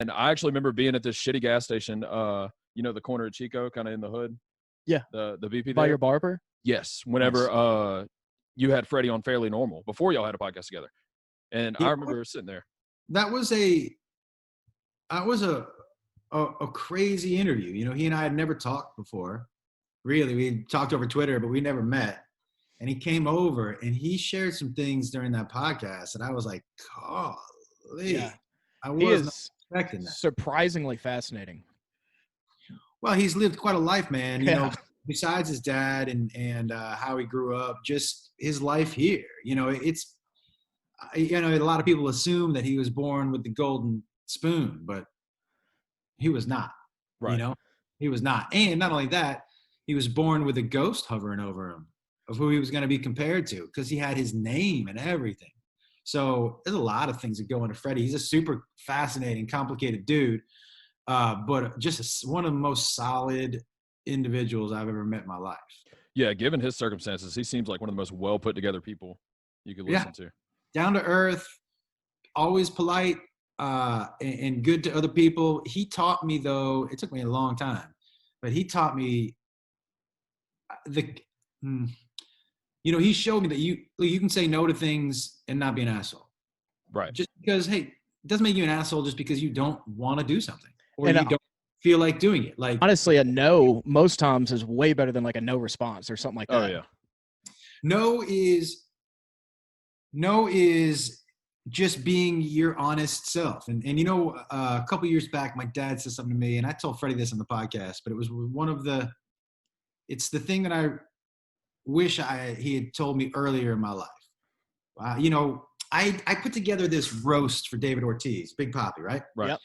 And I actually remember being at this shitty gas station, the corner of Chico, kind of in the hood. Yeah. The BP By there. your barber? Yes. Whenever Nice. you had Freddie on Fairly Normal, before y'all had a podcast together. And I remember sitting there. That was a crazy interview. You know, he and I had never talked before. Really, we talked over Twitter, but we never met. And he came over and he shared some things during that podcast, and I was like, golly. Yeah. I was not expecting that. Surprisingly fascinating. Well, he's lived quite a life, man. You know, besides his dad and how he grew up, just his life here. You know, a lot of people assume that he was born with the golden spoon, but he was not. Right. You know, he was not. And not only that, he was born with a ghost hovering over him of who he was going to be compared to, because he had his name and everything. So there's a lot of things that go into Freddie. He's a super fascinating, complicated dude, but just one of the most solid individuals I've ever met in my life. Yeah, given his circumstances, he seems like one of the most well put together people you could listen to. Down to earth, always polite, and good to other people. He taught me, though, it took me a long time, but he taught me he showed me that you can say no to things and not be an asshole. Right. Just because, hey, it doesn't make you an asshole just because you don't want to do something or And you don't feel like doing it. Like, honestly, a no most times is way better than like a no response or something like that. Oh yeah. No is just being your honest self. And a couple years back, my dad said something to me, and I told Freddie this on the podcast, but it was it's the thing that I wish he had told me earlier in my life. I put together this roast for David Ortiz, Big Papi, right? Right. Yep.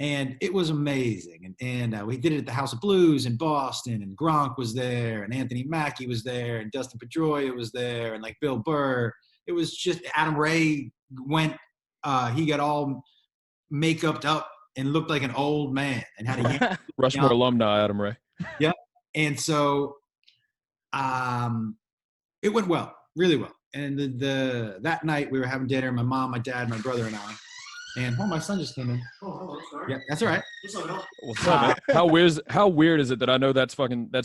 And it was amazing. And we did it at the House of Blues in Boston, and Gronk was there, and Anthony Mackie was there, and Dustin Pedroia was there, and like Bill Burr. It was just Adam Ray went, he got all make-upped up and looked like an old man and had a Rushmore alumni, Adam Ray. Yeah. And so it went well, really well. And that night we were having dinner, my mom, my dad, my brother, and I. And my son just came in. Oh, sorry. Yeah, that's all right. What's up, man? How weird is it that I know that's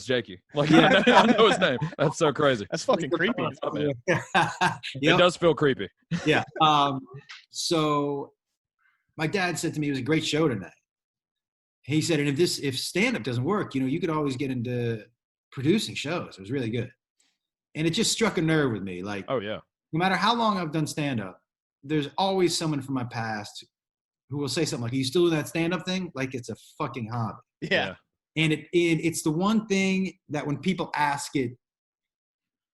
Jakey? Like, yeah. I know his name. That's so crazy. That's fucking creepy. It does feel creepy. Yeah. So my dad said to me, it was a great show tonight. He said, and if stand-up doesn't work, you could always get into producing shows. It was really good. And it just struck a nerve with me. Like, oh yeah. No matter how long I've done stand-up, there's always someone from my past who will say something like, are you still doing that stand-up thing? Like it's a fucking hobby. Yeah. And it's the one thing that when people ask it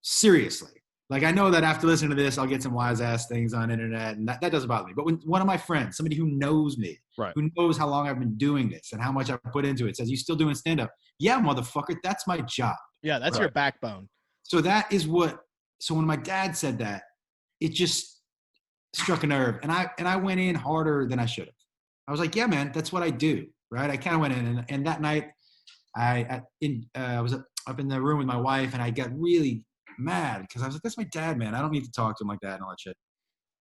seriously, like I know that after listening to this, I'll get some wise ass things on internet, and that doesn't bother me. But when one of my friends, somebody who knows me, right, who knows how long I've been doing this and how much I've put into it, says, you still doing stand-up? Yeah, motherfucker, that's my job. Yeah, that's your backbone. So so when my dad said that, it just struck a nerve, and I went in harder than I should have. I was like, yeah, man, that's what I do, right? I kind of went in, and that night I was up in the room with my wife, and I got really mad because I was like, that's my dad, man. I don't need to talk to him like that and all that shit.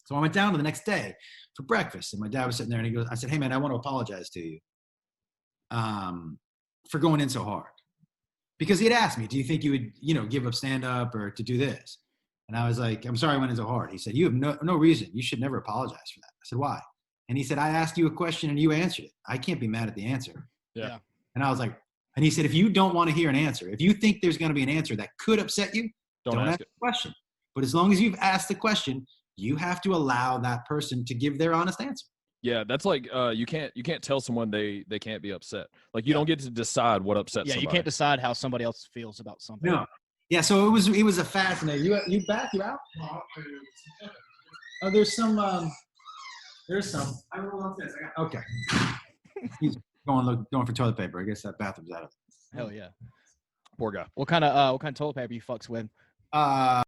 So I went down to the next day for breakfast, and my dad was sitting there, and he goes, I said, hey, man, I want to apologize to you for going in so hard. Because he had asked me, do you think you would, give up stand-up or to do this? And I was like, I'm sorry I went in so hard. He said, you have no reason. You should never apologize for that. I said, why? And he said, I asked you a question and you answered it. I can't be mad at the answer. Yeah. And I was like, and he said, if you don't want to hear an answer, if you think there's going to be an answer that could upset you, don't ask the question. But as long as you've asked the question, you have to allow that person to give their honest answer. Yeah, that's like you can't tell someone they can't be upset. Like you don't get to decide what upsets somebody. You can't decide how somebody else feels about something. No. Yeah, so it was a fascinating. You back? You out? Oh, there's some. Okay. He's going for toilet paper. I guess that bathroom's out of. Hell yeah. Poor guy. What kind of toilet paper you fucks with?